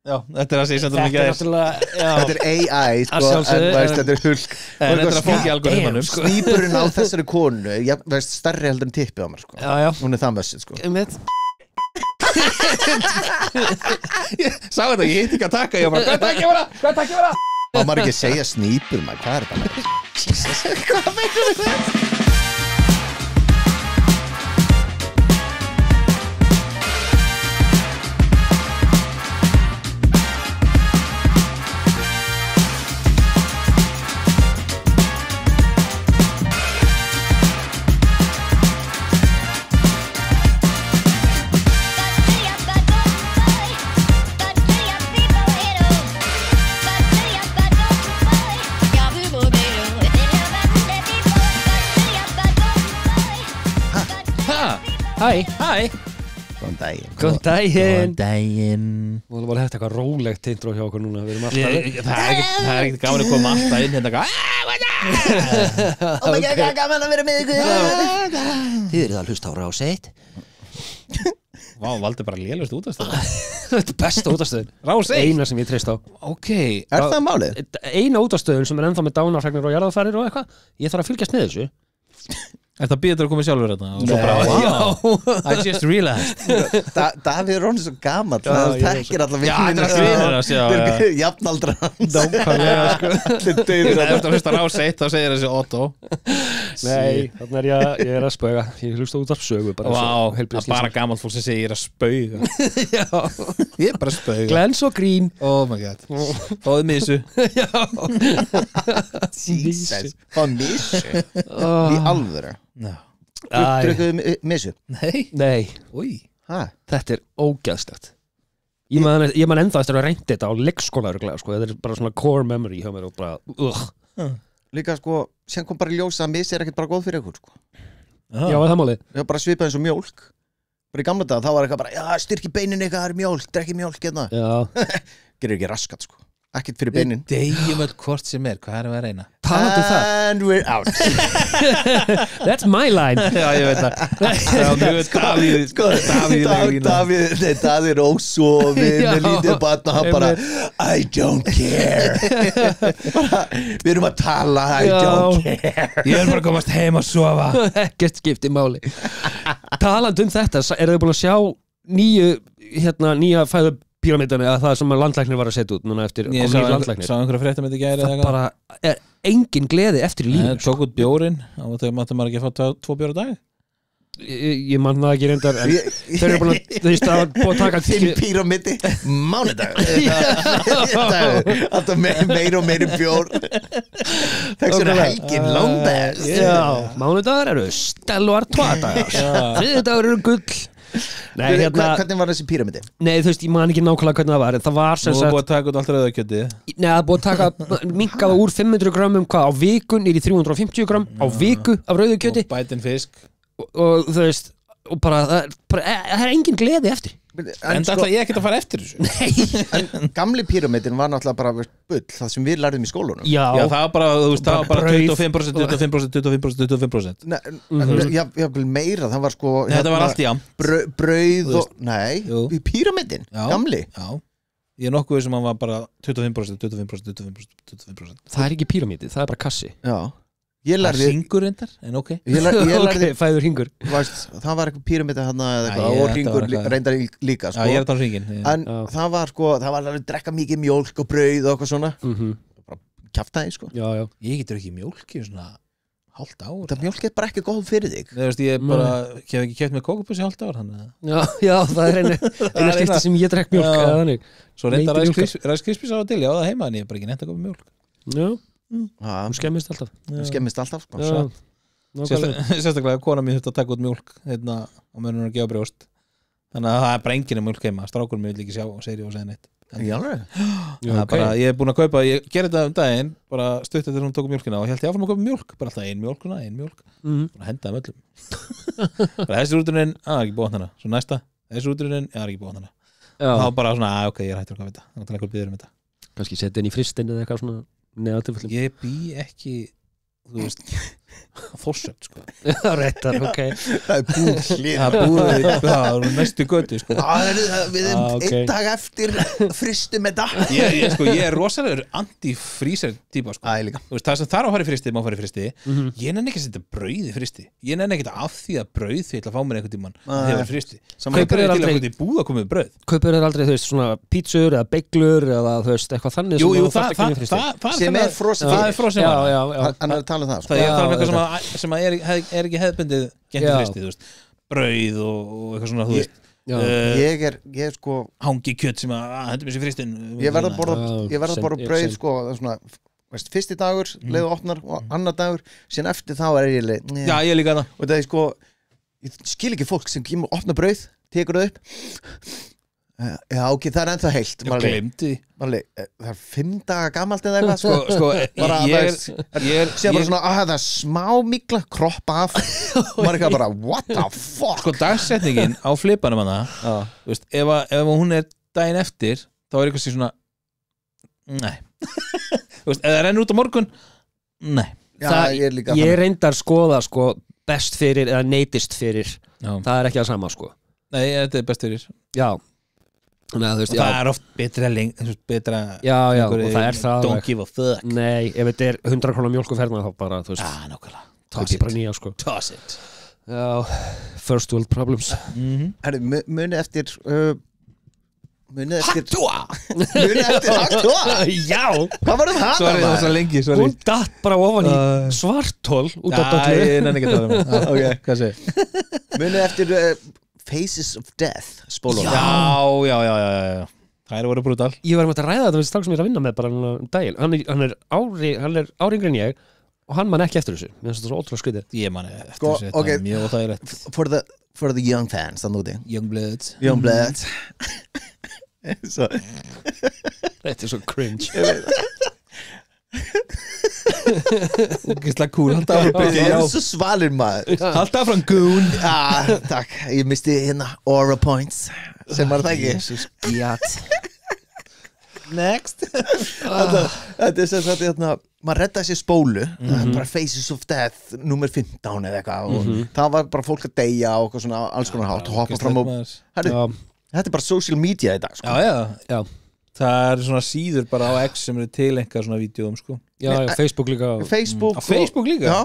Já, þetta að segja sem Þetta er AI sko, en þetta Hulk þetta að fólki algoritmanum Snýpurinn á þessari konu stærri heldur en tippið á mér sko. Hún það mössið sko. Sá þetta, ég hitt ekki að taka ég bara, hvað takk ég vera Má maður ekki segja snýpur maður, hvað þetta Jesus, hvað veitum við þetta Hæ Góðan daginn Þú var hægt eitthvað rólegt intro hjá okkur núna Það er ekkert gaman að koma alltaf inn hérna Oh my god, gaman að vera með ykkur Þið eruð að hlusta á Rás 1 Vá, valdi bara lélust útastöðun Þetta er besta útastöðun Rás 1 Eina sem ég treyst á Ok Er það málið? Eina útastöðun sem er ennþá með dánarfregnir og jarðarfarir og eitthvað Ég þarf að fylgjast með þessu Er það betur að koma sjálfur þetta? Og svo bara, I just realized Davíð er honum svo gamall Það þekkir allar vinnir Jafnaldra Nákvæmlega sko Þegar þú ert að hlusta Rás 1 þá segir þessi Otto Nei, þannig ég er að spauga Ég hlusta út af sögu Vá, það er bara gamalt fólk sem segir ég er að spauga Ég er bara að spauga Glens og grín Oh my god Fáðu missu Jesus Fáðu missu Í alvöru Drukkuðu missu? Nei Þetta er ógeðslegt Ég man ennþá eftir að reynda þetta á leikskóla sko. Þetta er bara svona core memory hjá mér og bara Líka sko, sem kom bara í ljós að missi er ekkert bara góð fyrir ykkur sko. Já, það málið Já, bara svipað eins og mjólk Bara í gamla dag, þá var eitthvað bara Já, styrki beinin eitthvað, það er mjólk, drekki mjólk hérna Gerir ekki raskat sko Ekkert fyrir beinin Degjum öll hvort sem hvað erum við að reyna? Talandi það And we're out That's my line Já, ég veit það Davíð er ósofið með lítið barn og hann bara I don't care Við erum að tala I don't care Ég er bara að komast heim og sofa Ekkert skipti máli Talandi þetta, eru þið búin að sjá nýja fæðu píramídunni að það sem landlæknir var að setja út núna eftir Ég sá einhverja fréttum þetta gæri Það bara er engin gleði eftir í lífinu Tók út bjórinn og þau máttu maður ekki að fá 2 bjór á dag Ég man það ekki reyndar en þeir eru búin að þú veist að búin að taka Til píramídi mánudag Alltaf meir og meiri bjór Þess er helgin langbæst Já, mánudagar eru Stell og Artois Þriðjudagur eru gull Nei, Hvernig var þessi píramídi? Nei, þú veist, ég man ekki nákvæmlega hvernig það var Það var sem sagt Nú er búin að taka út allt rauðakjöti Nei, það er búin að taka minkaða úr 500 grömmum á viku nýr í 350 grömm á viku af rauðakjöti Og bætinn fisk Og þú veist, og bara það er engin gleði eftir En það ætla ég ekkert að fara eftir þessu Nei En gamli píramídin var náttúrulega bara bull Það sem við lærðum í skólunum Já, það var bara, þú veist, það var bara 25%, 25%, 25%, 25% Jafnvel meira, það var sko Þetta var allt í brauð og, nei, píramídin, gamli Já, ég er nokkuð sem hann var bara 25%, 25%, 25%. það er ekki píramídi, það er bara kassi Já Ég lærði hringur reyndar, en ok Ég lærði, fæður hringur það var eitthvað píramídi hann eða eitthvað og hringur reyndar líka sko. Já, ég er að tala hringin En það var sko, það var að drekka mikið mjólk og brauð og eitthvað svona Bara kjaftaði sko Já Ég getur ekki mjólk í svona hálft ár Það mjólk er bara ekki góð fyrir þig Þú veist, ég bara hef ekki keft með kókupussi hálft ár Já, það er eina skipti sem ég drekk mjólk Svo reyndar ræskrispis á að til, já það heima en ég er bara ekki neitt að koma mjólk Já Hún skemmist alltaf Skemmist alltaf sko. Sérstaklega kona mín þurfti að taka út mjólk hérna á meðan hún að gefa brjóst Þannig að það er bara enginn mjólk heima Strákurinn mér vil ekki sjá og segja og segja neitt Ég er búin að kaupa Ég gerði þetta daginn bara stutt eftir hún tók mjólkina og held ég áfram að kaupa mjólk bara alltaf ein mjólk bara hendaði öllum bara þessi rúturinn, ekki búið hana svo næsta, þessi rúturinn, ekki búið hana og þá bara svona, ok, ég er hættur að kaupa þetta þannig að einhver býður þetta kannski setja inn í fristinn eða eitthvað svona ég bý ekki þú veist Þórsöfn sko. Já, réttar, ok Það er búið hlið Það er næstu götu sko. Við erum einn dag eftir fristum með það Ég er rosalegur anti-freezer típa sko. Líka Það sem þarf að fara í fristi, má fara í fristi Ég nenni ekki að setja brauð í fristi Ég nenni ekki af því að brauð því ég ætla að fá mér einhvern tímann þegar er fristi Kaupir er til að búða að koma með brauð Kaupir er aldrei, þú veist, svona pítsur eða beiglur eða þú veist, eitthvað þannig Jú, sem er frosið hann er að tala um það Það er eitthvað sem er ekki hefðbundið genti fristi, þú veist brauð og eitthvað svona, þú veist ég er sko hangi kjöt sem að hendur mér sér fristin ég verð að borða brauð sko svona, veist, fyrsti dagur leiðu opnar og annar dagur síðan eftir þá er ég leið já, ég líka það og það er sko, ég skil ekki fólk sem kemur opna brauð, tekur það upp já, ok, það er ennþá heilt ég glemdi það er 5 daga gamalt eða eitthvað sko, ég sé bara svona það er smá mikla kroppa af maður er ekki bara, what the fuck sko, dagsetningin á flipanum hana þú veist, ef hún er daginn eftir þá er eitthvað svona nei þú veist, ef það rennur út á morgun nei ég reyndar skoða sko best fyrir eða neitist fyrir það er ekki það sama sko nei, þetta er best fyrir já veist, það er oft betra já, og það er það don't give a fuck nei, ef þetta er 100 krónar mjólkuferna þá bara, þú veist nákvæmlega toss it bara nýja sko toss it já, first world problems herri, muni eftir Haktua já, hvað var það? Sorry, það var svo lengi hún datt bara ofan í svartól út af dollu ég nenni ekki að tala um ok, hvað segir muni eftir Faces of Death spólun já það voru brútal ég var með að ræða þetta við strák sem ég er að vinna með bara daginn hann er áringri en ég og hann man ekki eftir þessu mér finnst þetta svo ótrúlega skrítið ég man eftir þessu, þetta er mjög óþægilegt for the young fans þannig úti young bloods þetta er svo cringe Gísla cool, halda áfram ég er svo svalir maður halda áfram goon takk, ég misti hérna aura points sem var það ekki Jesus, next þetta er sem sagt hérna maður redda sér spólu bara Faces of Death nummer 15 eða eitthvað og það var bara fólk að deyja og eitthvað svona alls konar hátt og hoppa fram og þetta er bara social media í dag sko. já það er svona síður bara á X sem eru til einhver svona vídeoum sko já, Facebook líka Facebook líka já,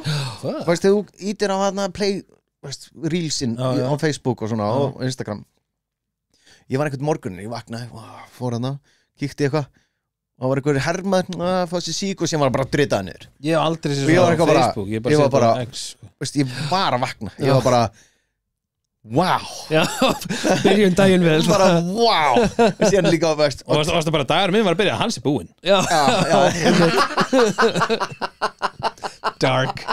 veist, þegar þú ítir á hana play, veist, reelsin á Facebook og svona og Instagram ég var einhvern morgun, ég vaknaði fór hana, kíkti eitthvað og var einhver hermaður að fá sér sík og sem var bara að drita niður ég hef aldrei sér svona á Facebook ég var bara veist, ég var að vakna ég var bara wow já, byrjum daginn vel bara wow síðan líka veist, og varstu bara dagur minn var að byrja hans er búinn já dark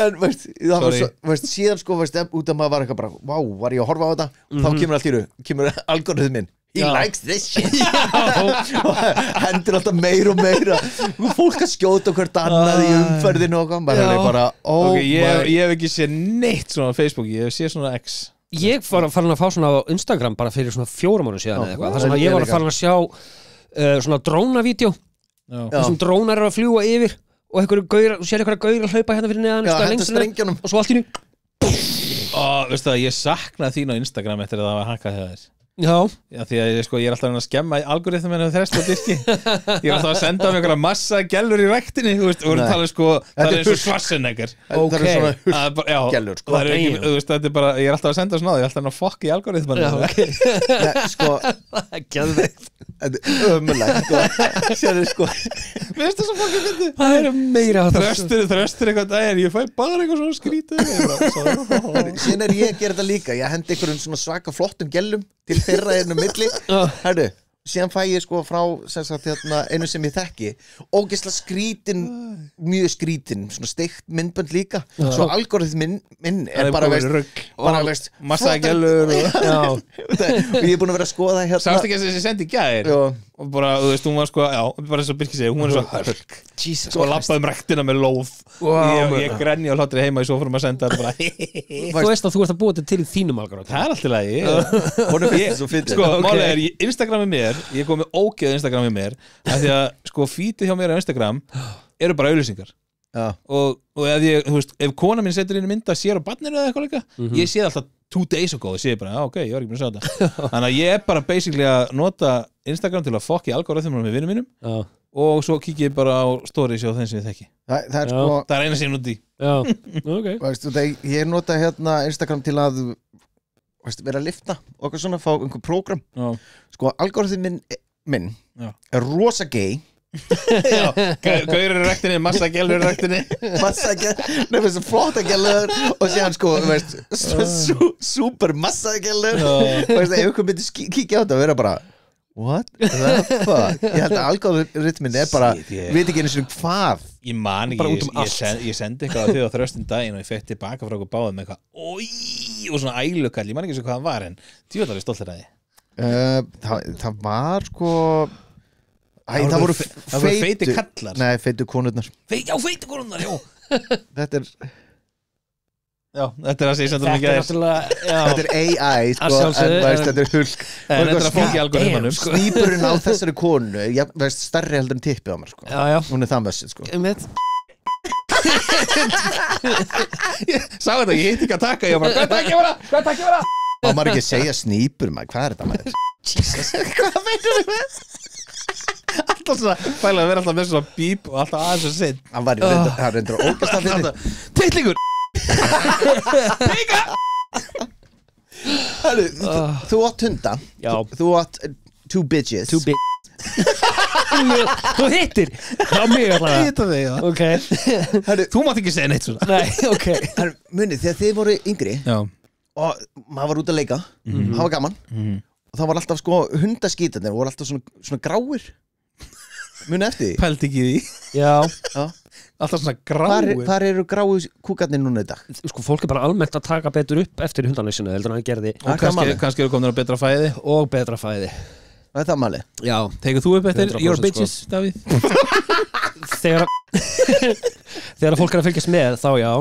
en veist síðan sko veist út af maður var eitthvað bara wow, var ég að horfa á þetta þá kemur allt í kemur algoritminn he likes this shit hendur alltaf meira og meira fólk að skjóta hvert annað í umferðinu og bara ég hef ekki séð neitt svona á Facebook ég hef séð svona X ég var farin að fá svona á Instagram bara fyrir svona 4 mánuðum síðan eða eitthvað þar sem ég var farin að sjá svona drónavídeó þar sem drónar eru að fljúga yfir og þú sér einhverja gaur að hlaupa hérna fyrir neðan og svo allt í nú og veistu það, ég saknaði þín á Instagram eftir að það var hankað hjá þér já, því að ég er alltaf að skemma algoritminu og þrest á diski ég er alltaf að senda um einhverja massa gælur í ræktinni þú veist, og við talum sko það er eins og Schwarzenegger það er svona gælur sko þetta er bara, ég er alltaf að senda svona ég er alltaf að fokka í algoritminu sko gæðveikt ömulegt sér sko mér finnst það svo fokkið fyndi það er meira þröstur eitthvað daginn ég fæ bara eitthvað svona skrítið síðan ég að gera þetta líka ég hendi einhverjum svona svaka flottum gælum til þeirra einum milli herru, síðan fæ ég sko frá sagt, hérna, einu sem ég þekki ógeðslega skrítin mjög skrítin, svona steikt myndbönd líka svo algoritminn minn er bara veist massa gælur og ég er búin að vera að skoða hérna sást ekki að þessi sendi gær og bara, þú veist, hún var sko bara eins og Birkir segi, hún var svo hörk og lappaði ræktina með lóð ég grenni á hlátri heima í sofurum að senda þetta bara þú veist að þú ert að búa þetta til þínum algoritm það er alltaf lagi sko, málega er Instagram mér ég kom með ógeð Instagram með mér af því að sko feedið hjá mér á Instagram eru bara auglýsingar og ef ég, þú veist, ef kona mín setur inn mynda sér á barninu eða eitthvað líka ég sé alltaf 2 days ago og sé bara, ok, ég var ekki búin að sjá þetta þannig að ég bara basically að nota Instagram til að fokki algoritmum með vinnum mínum og svo kík ég bara á stories á þeim sem ég þekki það er sko það er eina sem ég noti veistu, ég nota Instagram til að vera að lifta og eitthvað svona, fá einhver prógram sko, algoritmin minn er rosa gay Gaur í rektinni, massagellur í rektinni nefnir svo flotta gellur og séðan sko super massagellur ef ykkur myndi kíkja á þetta og vera bara what the fuck ég held að algoritmin er bara veit ekki einu svona hvað ég man ekki, ég sendi eitthvað á því á þröstin daginn og ég fekk tilbaka frá okkur báðum með eitthvað og svona ælukall, ég man ekki svo hvað það var en djúðar er stoltur að því það var sko það voru feiti kallar nei, feitu konurnar feiti konurnar, já þetta er þetta er að segja samt mikið þetta er AI sko, en þetta er hulk þetta er að fólki algoritmanum snýpurinn á þessari konu stærri heldur en tippið á mér sko. hún er það mössið sko. ég sá þetta, ég hitt ekki að taka ég bara, hvað takk ég vera má maður ekki segja snýpur maður, hvað er þetta maður hvað veitum við með alltaf svona, fæla að vera alltaf með svona bíp og alltaf aðeins og sinn hann var reyndur að ógast að finna Teitlingur Píka þú átt hunda þú átt 2 bitches þú hittir á mig alltaf okay. þú mátt ekki segja neitt svona nei, okay. Munið, þegar þið voru yngri og maður var út að leika það var gaman og það var alltaf sko hundaskítarnir voru alltaf svona gráir munið eftir því pælt ekki því já alltaf svona gráir hvar eru gráu kúkarnir núna í dag sko fólk er bara almennt að taka betur upp eftir hundanleysinu heldur en hann gerði og kannski eru komin á betra fæði og betra fæði það er það mali já tegur þú upp eftir your bitches sko. Davíð þegar fólk er að fylgjast með þá já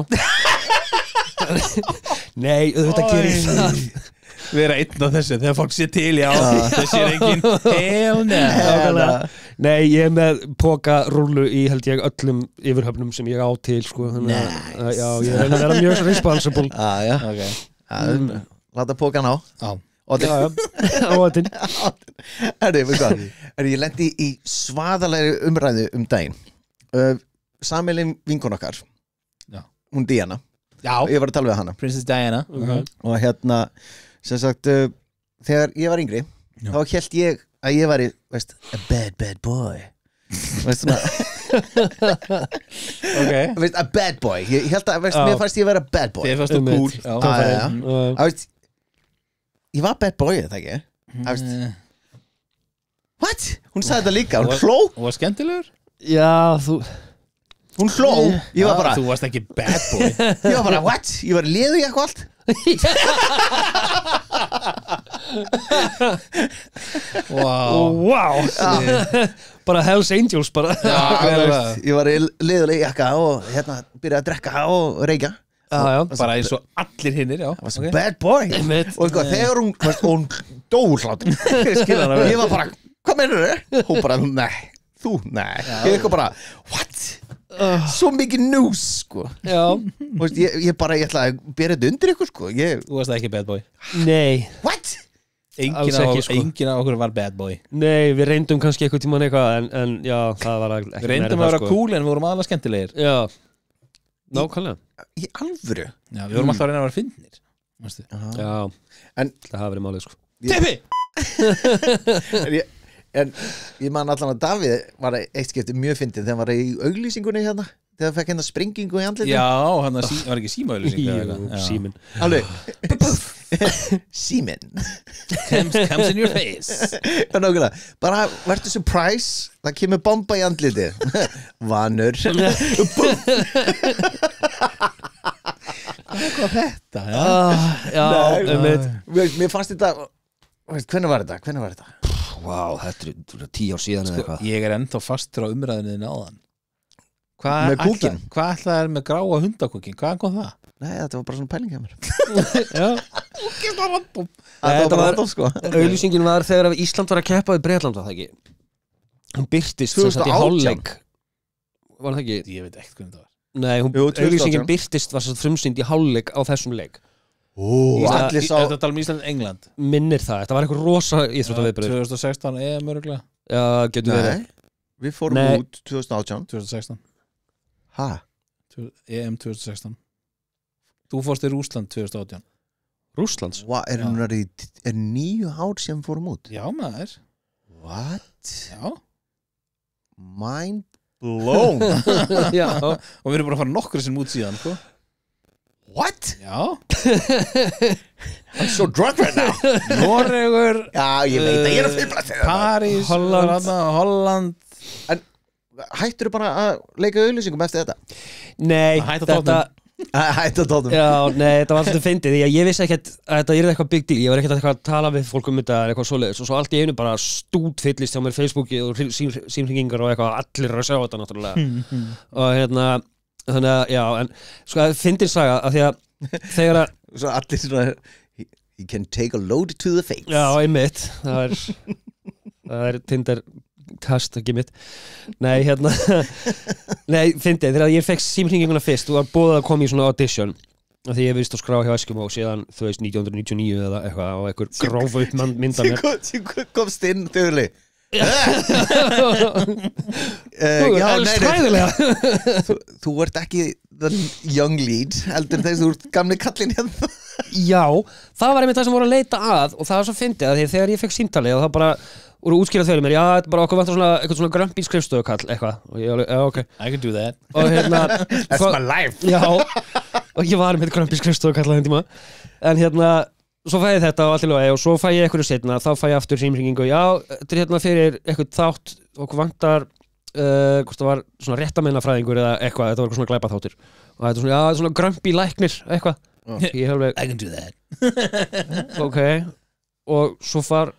nei auðvitað gerir það vera einn á þessu þegar fólk sé til já þessi er engin hell no nei ég er með póka rúllu í held ég öllum yfirhöfnum sem ég á til sko já ég er að vera mjög responsible okay. láta pókan á Óðinn ég lendi í svaðalegri umræðu daginn sammeilin vinkon okkar hún Diana ég var að tala við hana Princess Diana og sem sagt þegar ég var yngri þá hélt ég að ég væri a bad boy svona a bad boy ég held að mér fannst ég að vera bad boy þið fannst þú cool ég var bad boy þetta ekki what? Hún sagði þetta líka, hún hló og var skemmtilegur já þú hún hló, ég var bara þú varst ekki bad boy ég var bara what? Ég var liðu í eitthvað allt wow bara Hells Angels bara ég var liðuleg jakka og byrjaði að drekka og reykja bara eins og allir hinnir okay. Bad boy og þegar hún dó hlátt ég var bara, hvað meinur þau? Hún bara, nei ég eitthvað bara, what? Svo mikið news sko ég ætlaði að bera þetta undir ykkur sko þú varst ekki bad boy nei what? enginn af okkur var bad boy nei við reyndum kannski eitthvað tímann eitthvað en já það var ekki við reyndum að vera cool en við vorum aðalega skemmtilegir já nákvæmlega í alvöru já við vorum alltaf að reyna að vera fyndnir já en það hafi verið málið sko Tippi en ég man allan að Davíð var eitt skipti mjög fyndið þegar hann var í auglýsingunni hérna þegar það fekk sprengingu í andlitinu já, hann var ekki símaauglýsing síminn alveg síminn comes in your face bara verður surprise það kemur bomba í andliti vanur hvað þetta mér fannst þetta hvernig var þetta? Vá, þetta er 10 ár síðan eða eitthvað ég er ennþá fastur á umræðinni áðan með kúkin? Hvað ætlaði er með gráa hundakúkin? Hvaðan kom það? Nei, þetta var bara svona pæling hjá mér þetta var sko auglýsingin var þegar Ísland var að keppa við Bretland var það ekki hún birtist sem sagt í hálfleik var það ekki? Ég veit ekkert hvernig það var Nei, auglýsingin birtist var frumsýnd í hálfleik á þessum leik allir sá Þetta tala um Ísland-England Minnir það, þetta var eitthvað rosa íþróttaviðburður 2016 EM öruglega Já, getur verið Nei, við fórum út 2018 2016 Hæ? EM 2016 Þú fórst í Rússland 2018 Rússlands? Er 9 ár sem fórum út? Já, maður What? Já Mind blown Já Og við erum bara að fara nokkur sem út síðan sko. What? Já I'm so drunk right now Noregur Já, ég veit að ég er að fyrfla París Holland En hættur bara að leika auðlýsingum eftir þetta? Nei, Hætta tóttum Já, nei, þetta var alltaf fyndið því að ég vissi ekkert að þetta er eitthvað big deal ég var ekkert að tala við fólk um þetta eitthvað svoleiðis og svo allt í einu bara stútfyllist hjá mér Facebooki og símhringingar og eitthvað allir eru að sjá þetta náttúrulega og þannig að, já, en sko að fyndin saga að því að þegar að Svo allir svona He can take a load to the face Já, einmitt það er Tinder kast ekki mitt Nei, Nei, fyndið, þegar ég fekk símhringinguna fyrst og var búið að koma í svona audition af því ég vist að skrá hjá Eskimo og síðan, þú veist, 1999 eða eitthvað og einhver grófa upp mynda mér Þú komst inn þauðli Þú ert ekki the young lead heldur þess að þú ert gamli kallinn hérna Já, það var einmitt það sem voru að leita að og það var svo fyndið að þegar ég fekk símtalið og það bara voru útskýrað þau mér, já, þetta er bara okkur vantar eitthvað svona grömpi skrifstofukall eitthvað og ég alveg, já, ok I can do that og That's my life Já, og ég var með grömpi skrifstofukall að þeim tíma en svo fæ ég þetta og allt í lagi og svo fæ ég einhverju setna þá fæ ég aftur símhringingu já, þetta er fyrir eitthvað þátt okkur vantar hvort það var svona réttamennafræðingur eða eitthvað, þetta var eitthvað svona glæpaþáttur og þetta er svona, já, þetta er svona grömpi læknir eitthvað ég alveg, I can do that ok og svo var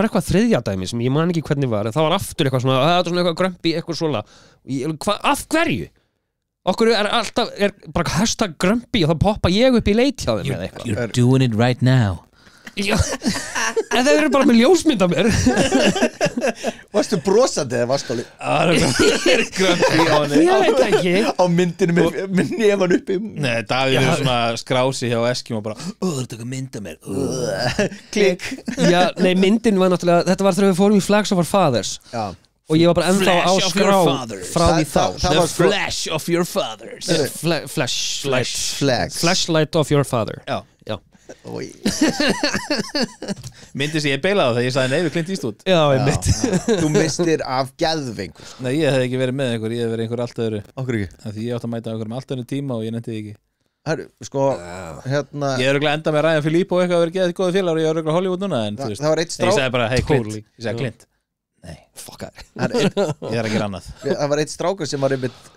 eitthvað þriðja dæmi sem ég man ekki hvernig var en það var aftur eitthvað svona, þetta er svona eitthvað grömpi eitthvað svona, af hverju? Okkur er bara hashtag grömpi og þá poppa ég upp í leit hjá þeim eða eitthvað You're doing it right now Já, en þeir eru bara með ljósmynd af mér Varstu brosandi eða varstu alveg Grömpi á henni Ég veit ekki á myndinu með nefan uppi Nei, Davíð er svona skrási hjá Eskimo og bara þú ert ekki að mynda mér Klikk Já, nei, myndin var náttúrulega þetta var þegar við fórum í Flags of Our Fathers Já og ég var bara ennþá á skrá frá því þá The flash of your fathers Flashlight of your father Já Oj. Myndi sem ég beilaði þegar ég sagði nei við Clint Eastwood Já, einmitt Þú mistir af geðvengur Nei, ég hef ekki verið með einhver, ég hef verið einhver allt öðru Okkur ekki Því ég átt að mæta einhver með allt öðru tíma og ég nefndi ekki Herru, sko, hérna Ég er örugglega enda með Ryan Philippe og eitthvað að vera geðið góði félagar og ég er örugglega Hollywood núna en þú veist Það var eitt Nei, ég sagði bara, hey Clint Totally. Ég sagði Clint Nei, Fuck that ég er að gera annað Það var eitt strákur sem var einmitt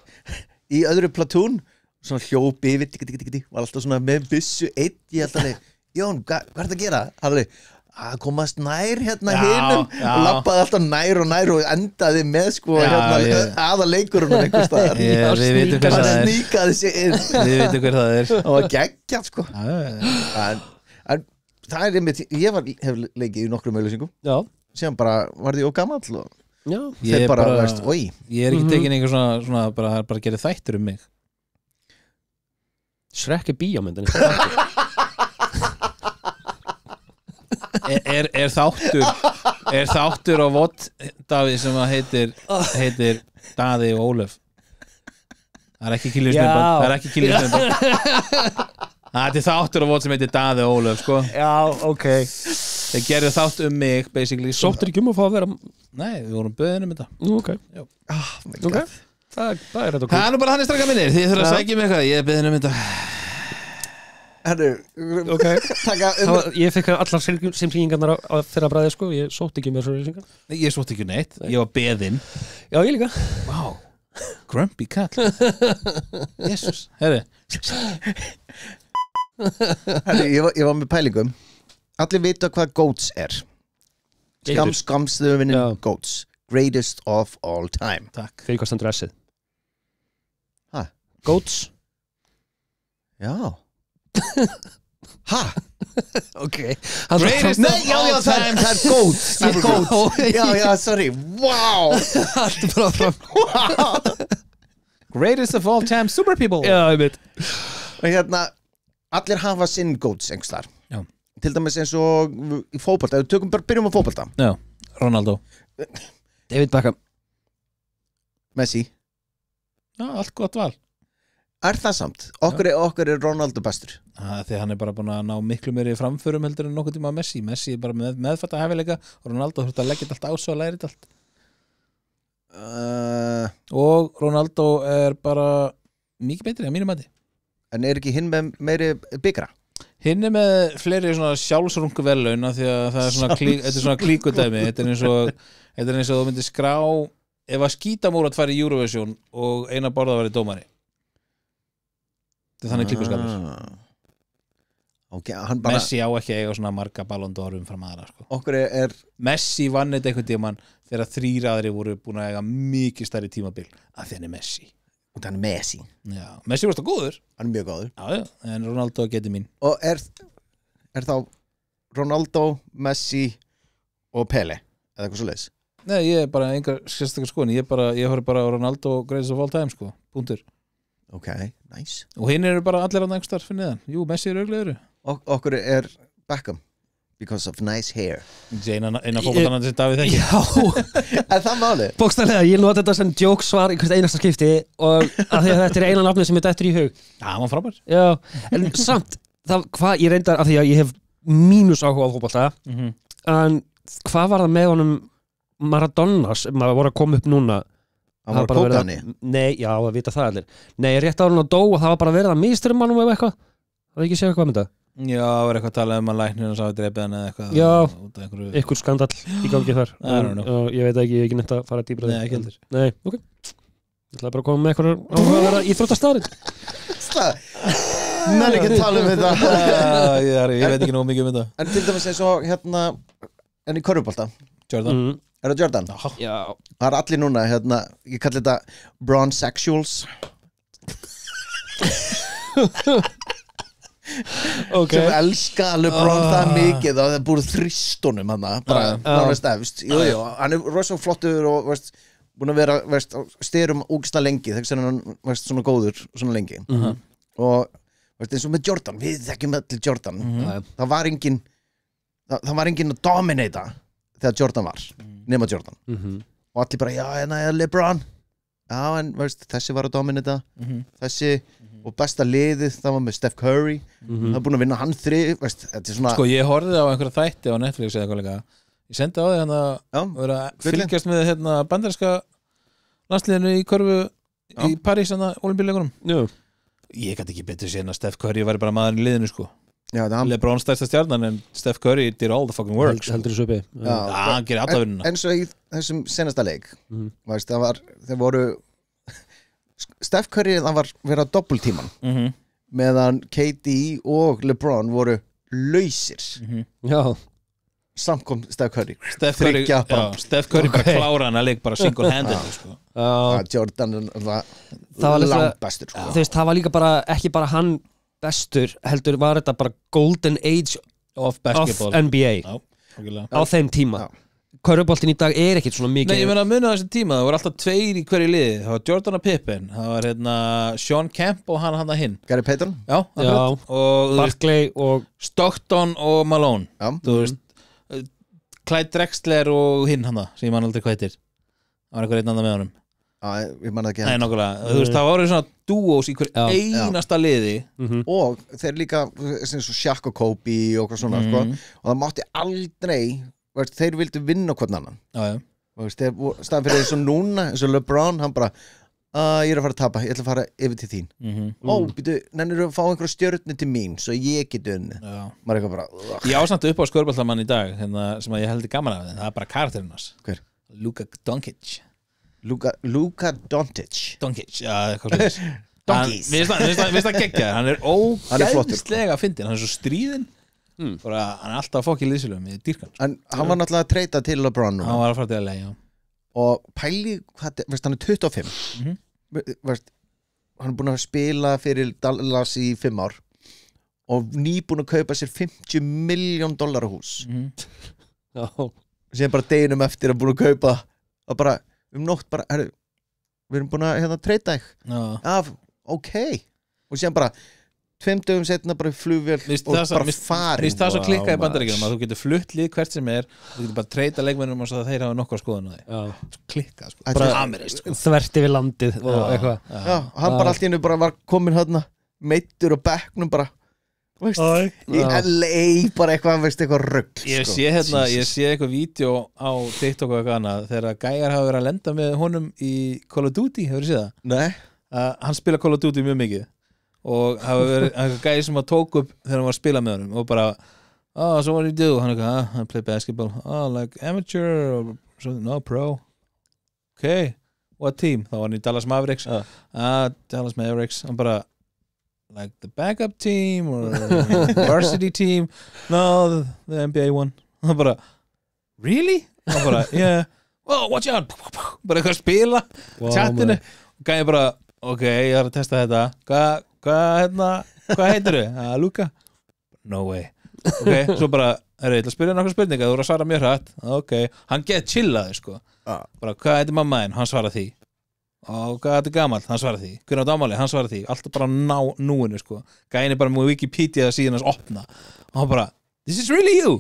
í öðru platún svona hljópi yfir var alltaf svona með byssu einn ég held að Jón, hvað er þetta að gera? Alveg, að komast nær hérna hinum og lappaði alltaf nær og endaði með sko hérna aðaleikurinn einhver staðar Við vitum hver það er sníkaði sig inn Við vitum hver það er og var geggjað sko en það er einmitt ég hef leikið í nokkrum auglýsingum Já sem bara varði ég gamall og Já þeir bara veist, oi Ég er ekki tekin einhver svona bara gerði þættur um mig Shrek er bíómyndin Er þáttur á VOD Davíð sem að heitir Daði og Ólöf Það er ekki kýlismyndband Það er ekki kýlismyndband Það er þáttur á VOD sem heitir Daði og Ólöf sko. Já, ok Þeir gerðu þátt um mig basically Sóttir ekki að fá að vera Nei, við vorum böðin um þetta Ok Ok Það er þetta Það er nú bara þannig strakka minnir Þið þurfa að sækja mig eitthvað Ég er böðin um þetta Herru, okay. Ég fekk allar simringingarnar á þeirra bræði sko, ég sótti ekki með svo reysingar. Nei, ég sótti ekki neitt, ég var beðinn. Já, ég líka. Vá, grumpy kall. Jesus, herri. Herri, ég var með pælingum. Allir vita hvað GOATS er. Skamstöfunin GOATS. Greatest of all time. Takk. Fyrir hvað stendur S-ið? Hæ? GOATS. Já. Ha? Ok Greatest Nei, já, það er GOATS Já, sorry Wow Allt er bara fram Greatest of all time super people. Já, ég veit. Og hérna, allir hafa sinn góts einhverstar. Já. Til dæmis eins og í fótbolta, ef við byrjum á fótbolta. Já, Ronaldo. David Beckham. Messi. Já, allt gott val. Það samt? Okkur er Ronaldo bestur. Því hann bara búin að ná miklu meiri framförum heldur en nokkuð tíma Messi. Messi er bara meðfatta hæfileika og Ronaldo þurft að leggja þetta allt á svo að læra þetta allt. Og Ronaldo er bara mikið betri að mínum mati. En er ekki hinn með meiri byggra? Hinn er með fleiri svona sjálfsrungu verðlaun því að það er þetta er svona klíkudæmi. Þetta er eins og þú myndir skrá ef að Skítamúrat færi í Eurovision og Einar Bárðar væri dómari. Þetta er þannig klíkuskapur. Okay, bara... Messi á ekki eiga svona marga Ballon d'Or fram aðra sko. Okkur er Messi vann þetta einhvern tímann þegar 3 aðri voru búin að eiga mikið stærri tímabil að þenni Messi. Og það er Messi. Já, Messi var það góður. Hann er mjög góður. Já, en Ronaldo geti mín. Og er þá Ronaldo, Messi og Pele eða eitthvað svo leiðis? Nei, ég er bara engar sérstakar skoðun. Ég horf bara á Ronaldo greatest of all time sko. Punktur. Ok, nice. Og hinn eru bara allir á einhver starf fyrir neðan. Jú, Messi er auglegur. Okkur er Beckham because of nice hair. Eina fótboltanandi sem Davíð þekki. Já. Er það málið? Bókstaflega, ég nota þetta sem jóksvar í hvert einasta skipti og að því að þetta er eina nafni sem ég dettur í hug. Já, hann var frábær. Já, en samt hvað ég reyndar af því að ég hef mínus áhuga á fótbolta en hvað var það með honum Maradona sem voru að koma upp núna? Hann var kókani? Nei, já, að vita það allir. Nei, rétt á hann að dó og það var bara verið að misturum mannum eða eitthvað. Það var ekki að segja eitthvað með þetta. Já, það var eitthvað að tala að læknir og sá að dreipið hann eða eitthvað. Já, ykkur skandall í gangi þar. Ég veit ekki, ég hef ekki neitt að fara dýpra. Nei, ekki heldur. Nei, ok. Ég ætla bara að koma með eitthvað áhugaverða íþróttastaðir. Menn ekki að tala um þetta. Ég veit ekki nógu mikið um þetta. En til dæmis eins og hérna en í körfubolta. Jordan. Er það Jordan? Já. Það er allir núna, hérna, ég kalli þetta bronsexuals. Okay. Sem elska LeBron það mikið og það er búið þristunum hann bara nánast efst. Jú, hann er rosa flottur og búin að vera styrum úksna lengi þegar hann svona góður svona lengi og eins og með Jordan, við þekkjum allir Jordan það var engin að dominata þegar Jordan var nema Jordan og allir bara, já, en það er LeBron já, en þessi var að dominata þessi og besta liðið, það var með Steph Curry það er búin að vinna hann þetta er svona Sko, ég horfði á einhverja þætti á Netflix eða eitthvað líka ég sendi á þig hann að vera fylgjast með bandaríska landsliðinu í körfu í París, olimpíuleikunum ég gæti ekki betur séð en að Steph Curry var bara maðurinn í liðinu sko LeBron stærsta stjarnan en Steph Curry did all the fucking work heldur þessu uppi hann gerir alla vinnuna eins og í þessum senasta leik þeir voru Steph Curry það var verið að doppultíman meðan KD og LeBron voru lausir já samt kom Steph Curry Steph Curry bara klára hann að leik bara single-handed sko. Jordan það var langt bestur sko. Það var líka bara ekki bara hann bestur heldur var þetta bara golden age of NBA á þeim tíma Körfuboltinn í dag er ekkert svona mikið Nei, ég meina að muna þessi tíma, það voru alltaf 2 í hverju liði það var Jordan og Pippen, það var Sean Kemp og hann hinn Gary Payton og Barkley og Stockton og Malone þú veist Clyde Drexler og hinn hann sem ég man aldrei hvað heitir það var einhver einn andan með honum ég man ekki Nei, nokkulega, þú veist, það voru svona duos í hver einasta liði og þeir líka eins og Shaq og Kobe og hvað svona sko, og það mátti aldrei þeir vildu vinna hvern annan staðan fyrir eins og núna eins og LeBron, hann bara ég er að fara að tapa, ég ætla að fara yfir til þín býtu, nennirðu að fá einhverja stjörnu til mín svo ég geti unni maður eitthvað bara ég ásamt upp á skörbaltamann í dag sem að ég heldur gaman af það er bara karakterinn hans hver? Luka Doncic Luka Doncic já, eitthvað svona Vist það geggja, hann er ógæðislega fyndin, hann er svo stríðinn bara, hann er alltaf að fokka í liðsölum í dýrkan en hann var náttúrulega að treyta til LeBron núna. Hann var að fara til LA, já og pæli, hann er 25 hann er búin að spila fyrir Dallas í 5 ár og nýbúin að kaupa sér $50 million hús sem bara deginum eftir að búin að kaupa og bara nótt bara, við erum búin að treyta þig ok, og síðan bara 2 dögum setna bara flugvél og bara farin það svo klikkað í Bandaríkjunum að þú getur flutt lið hvert sem þú getur bara treyta leikmennum og svo að þeir hafa nokkuð skoðun á því klikkað sko, bara amerískt sko. þvert yfir landið og eitthvað hann bara allt í einu bara var komin hérna meittur og bekknum bara í LA bara eitthvað rugg ég sé eitthvað vídeo á TikTok og eitthvað annað þegar gæjar hafa verið að lenda með honum í Call of Duty, hefur þið séð það? Nei hann spila Call of Duty mjög mikið og hafa verið gæði sem að tók upp þegar hann var að spila með honum og bara so what do you do? Hann I play basketball like amateur no pro ok, what team? Þá var hann í Dallas Mavericks Dallas Mavericks hann bara like the backup team or varsity team no, the NBA one hann bara, really? hann bara, yeah well, watch out bara eitthvað að spila chattinu og gæði bara, ok, ég þarf að testa þetta hvað heitir þau? Luka? No way ok, svo bara, ég ætla að spyrja nokkra spurninga þú voru að svara mjög hrætt, ok hann get chillaði sko bara, hvað heitir mammaðinn? Hann svara því og hvað heitir gamall? Hann svara því hvernig átt afmæli? Hann svara því, alltaf bara ná núinu sko, gæni bara með Wikipedia síðan hans opna og hann bara, this is really you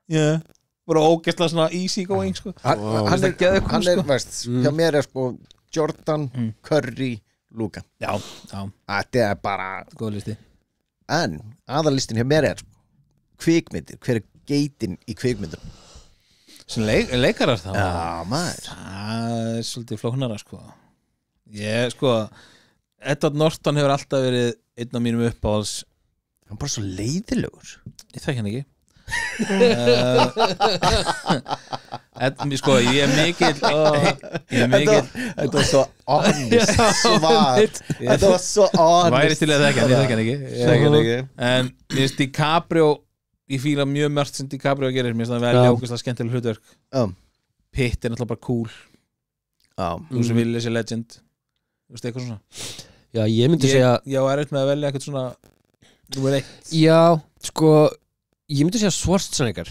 yeah, bara ógeðslega svona easy going sko hann er veist, hjá mér sko Jordan, Curry Luka þetta er bara góð listi en aðalistin hjá mér er kvikmyndir, hver er geitin í kvikmyndur sem leikarar þá maður það er svolítið flóknara sko ég sko Edward Norton hefur alltaf verið einn af mínum uppáhalds hann er bara svo leiðilegur ég þekki hann ekki sko ég er mikill þetta var svo honest svar þetta var svo honest væri til að þekki hann ekki en mér finnst DiCaprio ég fíla mjög mörgt sem DiCaprio gerir mér finnst það velja ógeðslega skemmtileg hlutverk Pitt er náttúrulega bara cool Bruce Willis er legend þú veist eitthvað svona já ég myndi segja já er eitthvað með að velja eitthvað svona nummer 1 já sko ég myndi segja Schwarzenegger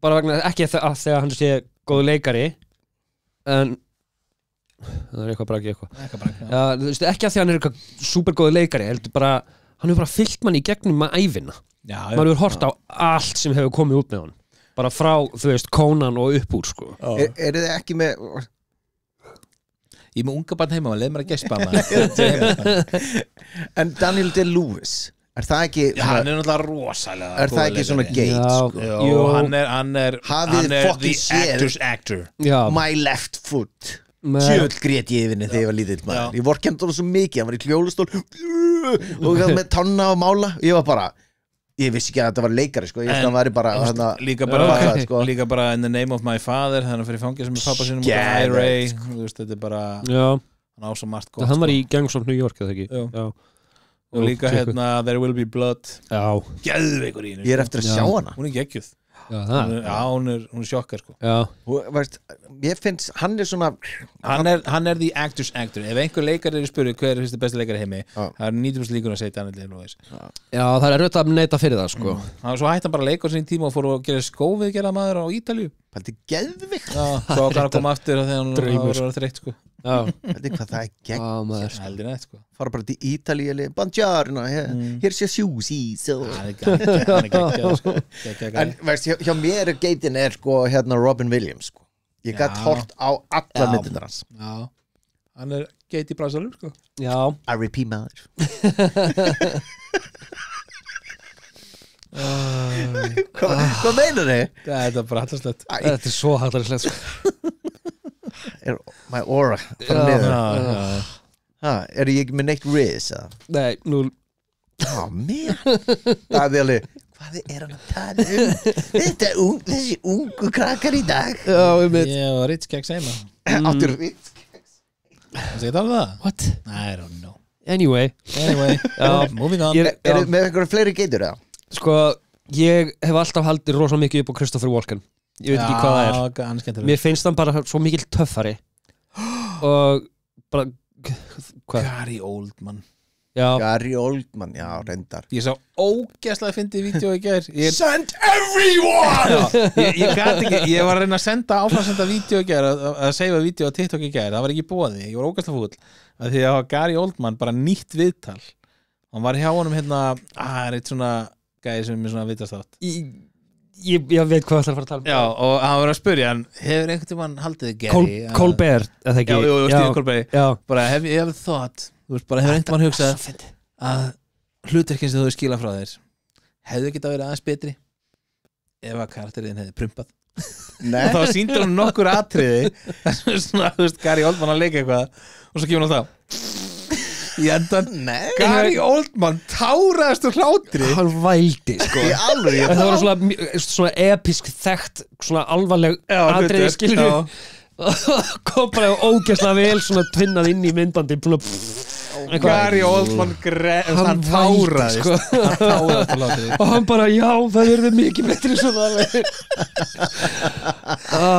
bara vegna ekki að þegar hann sé góðu leikari en það er eitthvað braki já, þú veist ekki að því að hann er eitthvað supergóðu leikari heldur bara, hann hefur bara fyllt mann í gegnum með ævina maður hefur hort á allt sem hefur komið út með hann bara frá, þú veist, Conan og upp úr sko er þið ekki með ég er með unga barn heima, maður leið mér að gespa en Daniel Day-Lewis er það ekki hann er náttúrulega rosalega er það ekki svona geit sko? Jú, hann er the actor's actor my left foot sjöld grét ég yfirni þegar ég var lítill maður ég vorkenndi hann svo mikið, hann var í hjólastól og það með tanna og mála ég var bara, ég vissi ekki að þetta var leikari sko, ég veist að hann væri bara líka bara in the name of my father þannig að fyrir fangir sem er pappa sinum IRA, þú veist, þetta er bara hann á svo margt gott hann var í Gangs of New York, eða ekki? Já og líka There Will Be Blood geðveikur í henni ég er eftir að sjá hana hún er geggjuð hún er sjokkar sko veist, ég finnst, hann er svona hann er the actor's actor ef einhver leikari er spurði hver er fyrstu besti leikari heimi það er 90% líkur að segja Daniel Day-Lewis já það er auðvitað að neita fyrir það sko svo hætti hann bara að leika á sín tíma og fór að gera skófið gera maður á Ítalíu þetta er geðvikt svo kann að koma aftur og þegar hann var þreytt sko þetta er hvað það er gegn heldur neitt sko fara bara til Ítalíu buongiorno here's your sushi en veist, hjá mér er geitin sko Robin Williams sko ég gætt hort á alla myndirnar hans hann er geit í brasalum sko R.I.P. maður hvað meinar þið? Þetta er bara hallarslegt þetta er svo hallarslegt sko my aura fara niður er ég ekki með neitt riz? Nei, 0 það er alveg hvað er hann að tala þessi ungu krakkar í dag og Ritz Keks heima áttur Ritz Keks það tala það? What? I don't know anyway moving on er með eitthvað fleiri geitur eða? sko, ég hef alltaf haldið rosa mikið upp á Christopher Walken ég veit ekki hvað það er mér finnst hann bara svo mikill töffari og bara Gary Oldman Gary Oldman, já, reyndar Ég sá ógeðslega fyndið vídeo í gær Send everyone ég gat ekki, ég var að reyna að senda vídeo í gær að seifa vídeo á TikTok í gær, það var ekki boði, ég var ógeðslega fúll að því að Gary Oldman bara nýtt viðtal hann var hjá honum hérna er eitt svona gæði sem er svona vitastátt ég veit hvað það er að fara að tala um Já, og hann var að spurja hann hefur einhvern tímann haldið Gary Colbert, eða ekki Já, Stephen Colbert Já. bara hef ég hefur þátt þú veist, bara hefur einhvern tímann hugsað að hlutverkinn sem þú skila frá þér hefðu getað verið aðeins betri ef að karakterinn hefði prumpað og þá sýndur hann nokkur atriði svona, þú veist, Gary Oldman að leika eitthvað og svo kemur hann alltaf í endan Gary Oldman táraðast úr hlátri hann vældi sko Í alveg það var svona episk þekkt svona alvarleg atriði skilur kom bara ógeðslega vel svona tvinnað inn í myndbandi Gary Oldman hann táraðist sko. hann táraðist úr hlátri og hann bara já það verður mikið betri svona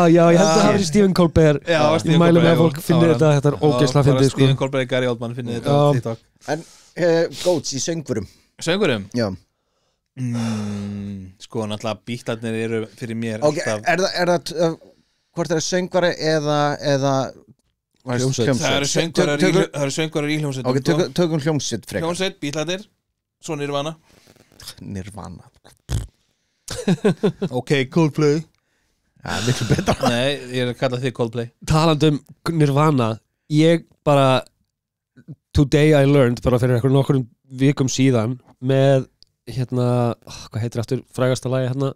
já ég held að það er Stephen Colbert ég mælu með að fólk finni þetta er ógeðslega fyndið sko. Stephen Colbert, Gary Oldman finni þetta á TikTok En Goats í söngurum Söngurum? Já Sko náttúrulega bítlarnir eru fyrir mér alltaf Er það hvort er það söngvari eða hljómsveit Það eru söngvarar í hljómsveit Ok, tökum hljómsveit frekar Hljómsveit, bítlarnir, svo Nirvana Ok, Coldplay miklu betra Nei, ég er að kalla þig Coldplay talandi um Nirvana ég bara today I learned bara fyrir nokkur vikum síðan með hérna, hvað heitir aftur frægasta lagi hérna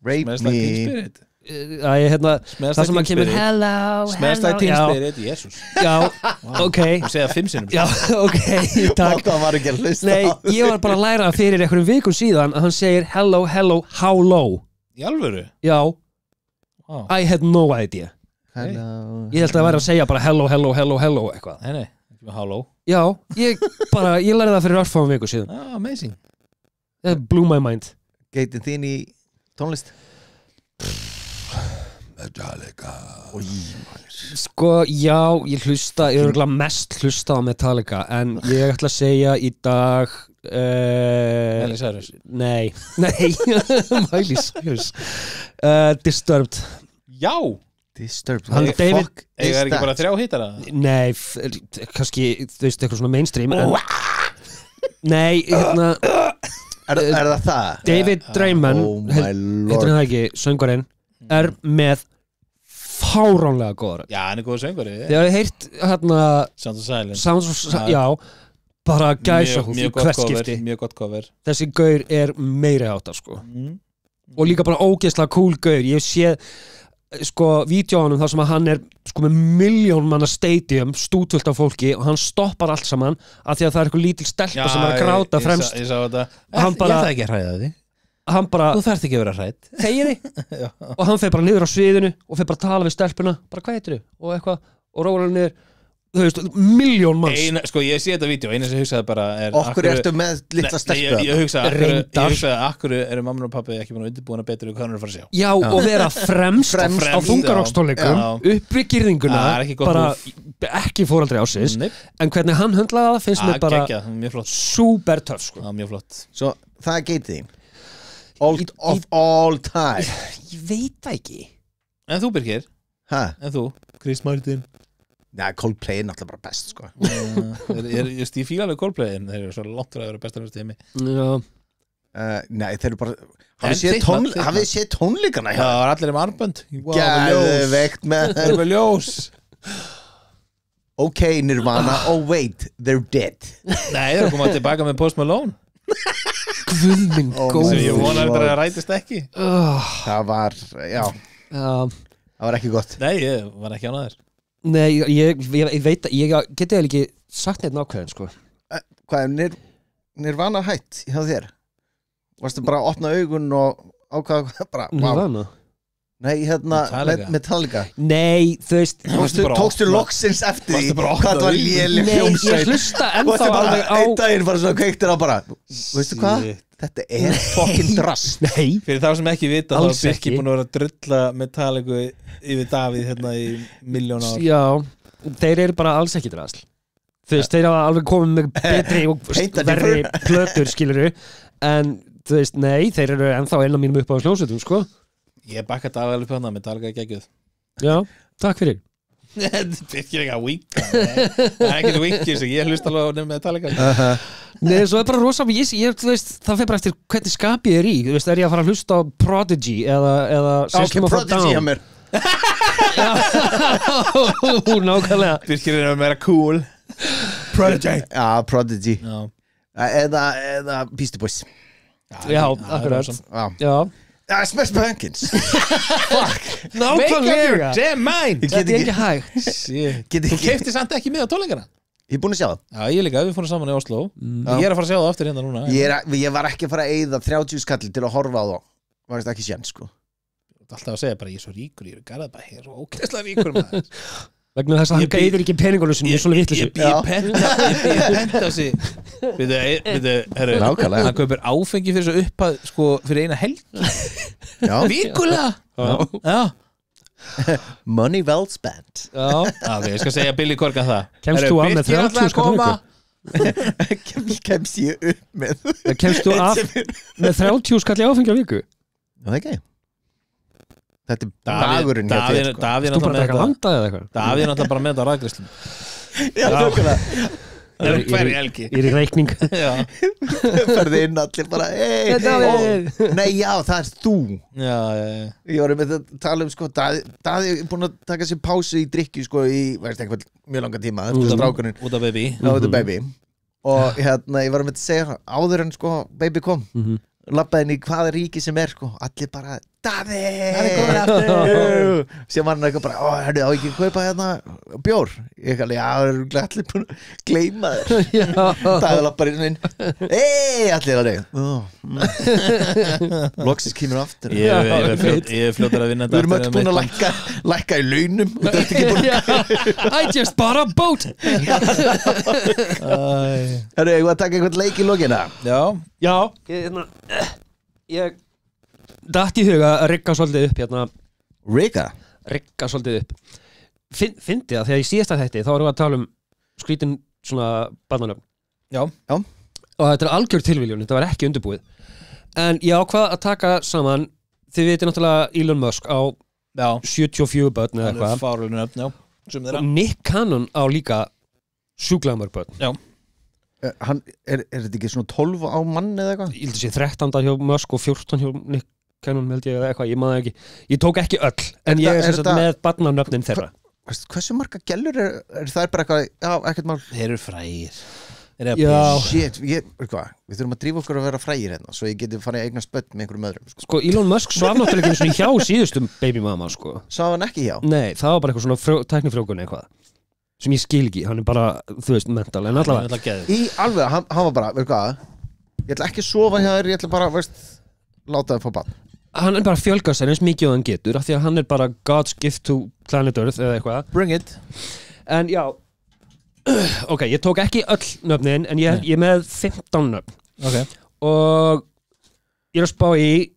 Rape Smells Like Teen Me Spirit hérna, það sem að kemur hello Smells Like Teen Spirit, Jesus já, ok Þú segja 5 sinnum já, ok, takk Það var ekki að hlusta nei, ég var bara að læra fyrir einhverjum vikum síðan að hann segir hello, how low Í alvöru? já, Wow. I had no idea Hello ég held að það væri að segja bara hello eitthvað Nei, how low já, ég lærði það fyrir örfáum viku síðan Amazing that blew my mind Geitin þín í tónlist Metallica sko, já, ég er örugglega mest hlusta á Metallica en ég ætla að segja í dag Miley Cyrus nei Miley Cyrus Disturbed Já Disturbed Hann David Ég er ekki bara 3 hittara nei, kannski þú veist, eitthvað svona mainstream en, nei, hérna Er það? David Draiman Oh my heitir lord hann það ekki, söngvarinn er með fáránlega góðar Já, hann er góð söngvari þið hafið heyrt hérna Sounds of Silence Sounds of já, bara gæsa hún Mjög gott cover Mjög gott cover þessi gaur er meiri átta sko og líka bara ógeðslega cool gaur ég sé sko vídeóanum þar sem að hann er sko með 1.000.000 manna stadium stútvöld af fólki og hann stoppar allt saman af því að það er eitthvað lítil stelpa sem er að gráta fremst Ég sá þetta Hann bara- Ég ætla ekki að hræða því hann bara Þú þarft ekki að vera hrædd þegiði og hann fer bara niður á sviðinu og fer bara að tala við stelpuna bara hvað heitir og eitthvað og rólar hann niður þú veist, 1.000.000 manns Sko ég sé þetta vídeo eina sem hugsaði bara er Okkur ertu með litla stelpu Ég hugsaði Reyndar. akkur eru mamma og pappi ekki búin að undirbúina betur hvað hann er að fara að sjá já og vera fremst á þungarokstónleikum Já. upp við girðinguna Það er ekki gott bara ekki fóraldri ásins Nei, en hvernig hann höndlaði það finnst mér bara geggjað, mjög flott super töff sko. Mjög flott Svo það er geitið þín Of all time ég veit það ekki En þú Birgir, Hæ? en þú Chris Martin Já, Coldplay er náttúrulega bara best sko Ég fíla alveg Coldplay en þeir eru svo langt fyrir að vera bestar næstu heimi já Nei, þeir eru bara En þitt Hafið séð tónleikana Já, það er allir um armbönd Geðveikt með Það er með ljós Ok, Nirvana, oh wait, they're dead Nei, það er komað tilbaka með Post Malone Guð minn Oh góð sem ég my vonar lord. þetta að rætist ekki Það var, já, það var ekki gott Nei, ég var ekki ánæður nei, ég veit að ég geti eða ekki sagt neitt nákvæðin sko Hvað er Nirvana hætt hjá þér? Varstu bara að opna augun og ákvaða bara, wow. Nirvana Nei, hérna, Metallica. Metallica nei, þú veist Tókstu loksins eftir því Varstu bara að hvað opna var augun? léleg nei, ég hljómsveit hlusta Þú ennþá varstu bara alveg á einn daginn bara svona kveiktir á bara Veistu hvað? Shit. Þetta er fucking drast nei, Fyrir þá sem ekki vita þá Alls er Birkir ekki. búin að vera að drulla Metallica yfir Davíð hérna í 1.000.000 ár já þeir eru bara alls ekki drasl þú veist, þeir hafa alveg komið með betri og verri plötur, skiluru en, þú veist, nei, þeir eru ennþá einn af mínum upp á hljómsveitum, sko Ég bakka Davíð alveg pönna með Metallica geggjuð Já, takk fyrir Þetta er ekki eitthvað winka Það er ekkert winki sem ég hlust alveg á nefn Metallica Nei, svo er bara rosa þú veist, það fer bara eftir hvernig skapið er í þú veist, er ég að fara að hlusta á Prodigy eða System of a Down Nákvæmlega Birkir er að vera cool Prodigy Já, Prodigy Eða Beastie Boys Já, akkurat Já Smash Pumpkins Fuck Make up your damn mind Þetta er ekki hægt Þú keipti samt ekki með á tónleikana Ég er búin að sjá það Já, ég líka, við fórum saman í Oslo Ég er að fara að sjá það aftur hérna núna Ég var ekki að fara að eyða 30 skalli til að horfa á það Var þetta ekki sjens, sko Alltaf að segja bara, ég er svo ríkur, ég er Garðabæ Ég er svo ógeðslega ríkur maður Vegna þess að hann gæðir ekki peningunum sem ég er svona vitlisum Ég penta sig Herru, hann kaupir áfengi fyrir svo upphað sko, fyrir eina helgi Vikulega Money well spent Ok, ég skal segja Billy Corgan það Kemst þú af með 30 skall viku? Kemst ég upp með Kemst þú af með 30 skall í áfengi á viku? Það er ekki Þetta er dagurinn hjá þér sko. Þú bara ekki að landa eða eitthvað Davíð er náttúrulega bara með þetta á ræðgreislum Já, tókulega Það er hverju helgi Ég er í reikning Ferði inn allir bara Nei, já, það er þú Já Ég var með að tala sko Daði er búin að taka sér pásu í drikki sko í, veist eitthvað, mjög langa tíma Út af baby Út af baby Og hérna, ég var með að segja áður en sko baby kom labbaði inn í hvaða ríki sem er sko allir bara Daði komin aftur sem var hann eitthvað bara hörðu á ekki að kaupa hérna bjór ég kalli allir búin að gleyma þér Daði labbaði inn allir að loksins kemur aftur ég er fljótur að vinna við erum öll búin að lækka í launum I just bought a boat hörðu ég var að taka einhvern leik í lokina já ég datt í huga að rigga svolítið upp hérna rigga svolítið upp fyndi það þegar ég síðast að þetta þá erum við að tala um skrítin svona barnanöfn já og þetta er algjör tilviljun, þetta var ekki undirbúið en ég ákvað að taka saman þið veitir náttúrulega Elon Musk á 74 börn eða eitthvað og Nick Cannon á líka sjúklega mörg börn hann, er þetta ekki svona 12 á mann eða eitthvað? Ég held að sé 13 hjá Musk og 14 hjá Nick Cannon held ég eða eitthvað, ég maður ekki ég tók ekki öll, en ég er sem sagt með barnanöfnin þeirra hversu marga gellur er það bara eitthvað, já, ekkert mál þeir eru frægir shit, við þurfum að drífa okkur að vera frægir hérna svo ég geti farið að eigna spött með einhverjum öðrum sko Elon Musk svaf náttúrulega ekki hjá síðustum babymama sko svaf hann ekki hjá? Nei, það var bara eitthvað svona tæknifrjókun eitthvað sem ég skil ekki, hann er bara, þú veist, mental en allavega í alveg, hann var bara, veit hvað ég ætla ekki að sofa hjá þér, ég ætla bara, veist láta þér fá barn hann er bara að fjölga sér eins mikið og hann getur af því að hann er bara God's gift to planet Earth eða eitthvað bring it en já ok, ég tók ekki öll nöfnin en ég er með 15 nöfn og ég er að spá í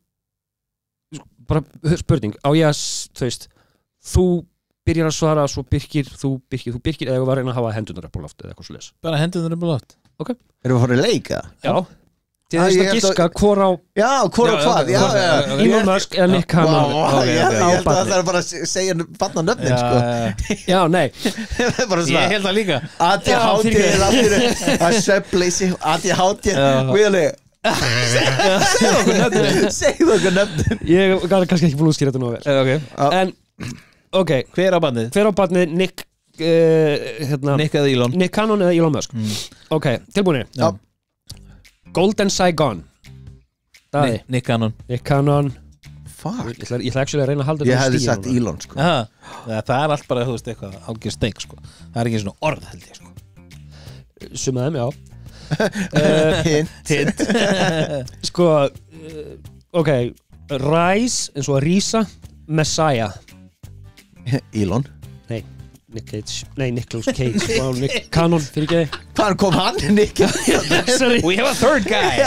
bara spurning á ég að, þú veist þú byrjar að svara, svo Birkir þú Birkir, eða var að reyna að hafa hendunar upp á loft eða eitthvað svo les bara hendunar upp á loft erum við að fara að leika? Já til þess að giska hvor á hvað Elon Musk eða Nick Cannon ég held að það er bara að segja barnanöfnin sko já, nei ég held það líka ADHD að svefnleysi ADHD segðu okkur nöfnin ég er kannski ekki búin að útskýra þetta nú vel en ok, hver á barnið? Nick Nick eða Elon Nick Cannon eða Elon Musk ok, tilbúinir Golden Saigon Nick Cannon fuck ég ætla actually að reyna að halda ég hefði sagt Elon sko það er allt bara, þú veist, eitthvað algjör steik sko það er ekki svona orð held ég sko sum af þeim, já hint sko ok, Rise eins og að rísa Messiah Elon Nicolas Cage Nick Cannon, fyrir ekki hvaðan kom hann? Nick we have a third guy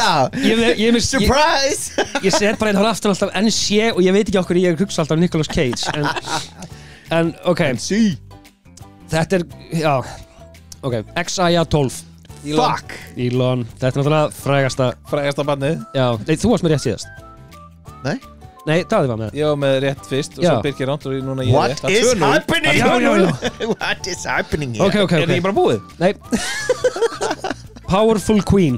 surprise ég set bara einn hálf aftan alltaf NC og ég veit ekki okkur ég hugsa alltaf Nicolas Cage en ok NC þetta er, já Ok, Xaya 12 Fuck Elon, þetta er náttúrulega Frægasta bandið Já, nei, þú varst með rétt síðast Nei, Daði var með Ég var með rétt fyrst og Já. svo Birkir ránt og núna ég What rétt. is happening? Já. What is happening here? Ok Er það ekki bara búið? Nei Powerful Queen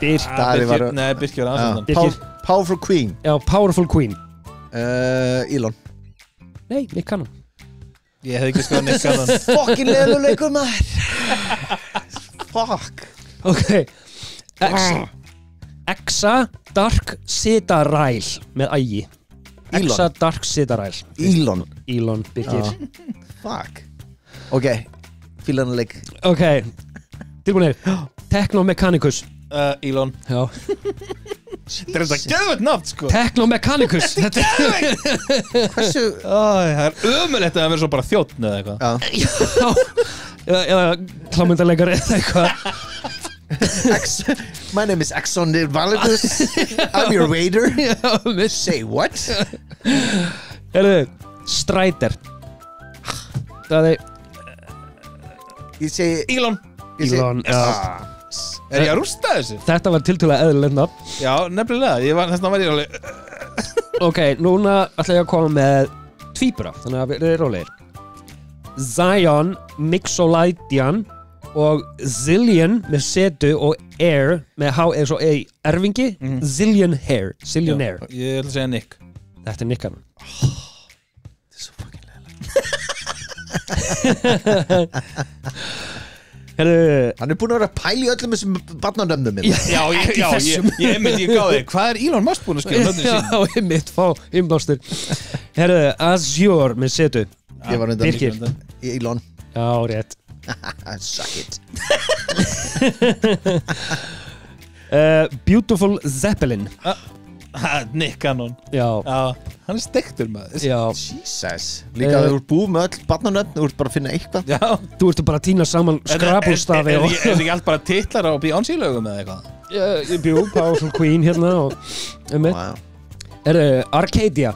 Daði var Nei, Birkir var Já. aðsöndan Birkir. Powerful Queen Já, Powerful Queen Elon Nei, Nick Cannon Ég hefði ekki skoðað Nick Cannon Fucking leðuleikur maður Fuck Ok Exa Dark Citadel með ægi Elon. Exa Dark Citadel Elon Birkir Fuck Ok Fílanleik Ok, tilbúinir Techno Mechanicus Elon Já. Þetta er þetta gæðvett nátt sko Techno Mechanicus Þetta er Hversu Það er ömulegt að það verður svo bara þjóttn eða eitthvað Já eða klámyndarleikari eða eitthvað My name is Exxon Validus I'm your waiter Já, miss. Say what? Herðu, Strider Það er Ég segi Elon Elon já. Er ég að rústa þessu? Þetta var tiltölulega eðlilegt nafn Já, nefnilega Þess vegna var ég alveg Ok, núna ætla ég að koma með tvíbura Þannig að við erum rólegir Zion, Mixolydian og Zillion með setu og Air með H eða svo E erfingi Zillion Hair Zillionaire Ég ætla að segja Nick Þetta er Nick Cannon Þetta er svo fucking leðilegt Herðu Hann er búin að vera að pæla í öllum þessum barnanöfnum minn Ég myndi ég gáði Hvað er Elon Musk búin að skrifa nöfnum sín? Já, ég mitt fá innblástur Herðu, Azure með setu Ég var undan Birkir Elon Já, rétt Suck it Beautiful Zeppelin Nick Cannon Já, Hann er stektur maður já Jesus Líka að þú ert búið með öll barnanöfn Þú ert bara að finna eitthvað Já Þú ertu bara að týna saman skrapulstafi Er þetta ekki allt bara titlar á Beyoncé lögum eða eitthvað? Ég bjú, Powerful Queen hérna og Wow. Arcadia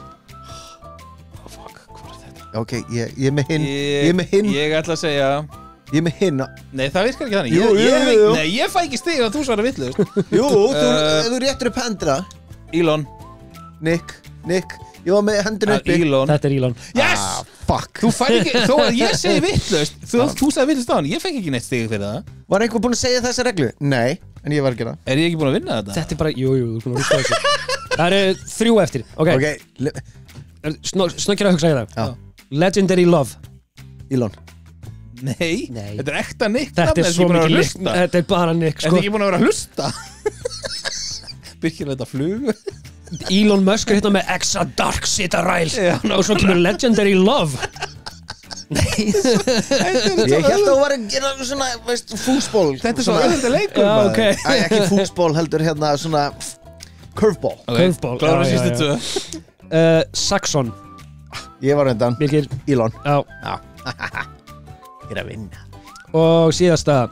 Ok, ég er með hinn Ég er með hinn Ég ætla að segja Ég er með hinn Nei, það virkar ekki þannig Jú. Nei, ég fæ ekki stig að þú svarar vitlaust Jú, þú réttur upp hendina Elon Nick Ég var með hendina uppi Elon Þetta er Elon Yes! Fuck Þú fær ekki, þó að ég segi vitlaust Þú sagði vitlaust á hann, ég fekk ekki neitt stig fyrir það Var einhver búinn að segja þessa reglu? Nei, en ég var að gera Er ég ekki búin að vinna þetta? Þetta er bara, jú, þú erum búin að rústa þessu Það eru 3 eftir, ok, Snöggir að hugsa ég það Já. Legendary Love Elon Nei, Nei. þetta er ekta Nick Þetta er svo mikið líkt, þetta er bara Nick Þetta sko. er ekki búin að vera að hlusta Byrkir þetta flugu Elon Musk er hérna með Exa Dark Citadel og svo kemur Legendary Love Nei Ég held að þú var að gera svona, veist, fúsból Þetta er svo öðvölda leikur Já, maður. ok Æ, ekki fúsból heldur hérna svona curveball Curveball Klára já, sýstu já, tvö já. Saxon, Ég var undan Birgir Elon Já. Ég er að vinna Og síðasta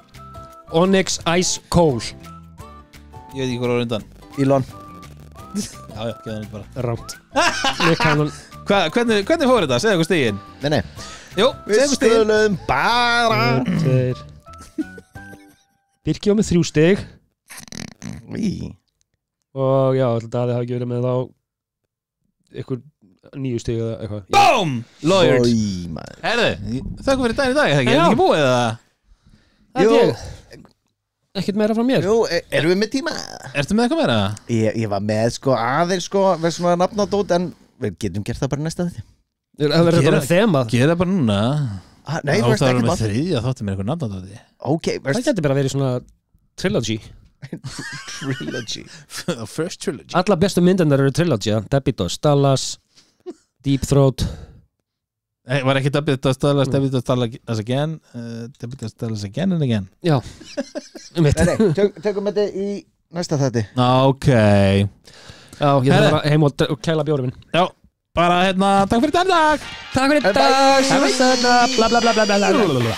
Onyx Ice Coal Ég veit ekki hvað er undan Elon Já, geða hann bara Rámt Nick Cannon Hvernig fór þetta? Segðu eitthvað stigin Nei Jú, Við segðu eitthvað stigin skulum bara Tveir Birgir á með 3 stig Í. Og já, alltaf að þið hafa ekki verið með þá Ykkur 9 stig eða eitthvað BOOM! Lawyered Oj, maður. Herðu, þakku fyrir daginn í dag, er Já. ekki búið það? Það Jú. er ég Ekkert meira frá mér Jú, erum við með tíma? Ertu með eitthvað meira? Ég var með sko aðeins sko Verð svona nafnadót en við getum gert það bara næsta þetta Það verður bara þemað Gera bara núna Nei, þú veist Það ekki með bara þriðja þáttum er eitthvað nafnadóti Ok, Það verðst getur bara verið svona trilogy trilogy First trilogy Alla bestu myndendar eru trilogy Debitos Dallas Deep Throat Var ekki Debitos Dallas again Debitos Dallas again and again Já Einmitt. Nei, tökum þetta í næsta þætti Ok Já, ég þarf bara heim og kæla bjórið minn Já, bara hérna, takk fyrir dag Takk fyrir Bye. dag Bla bla bla bla bla bla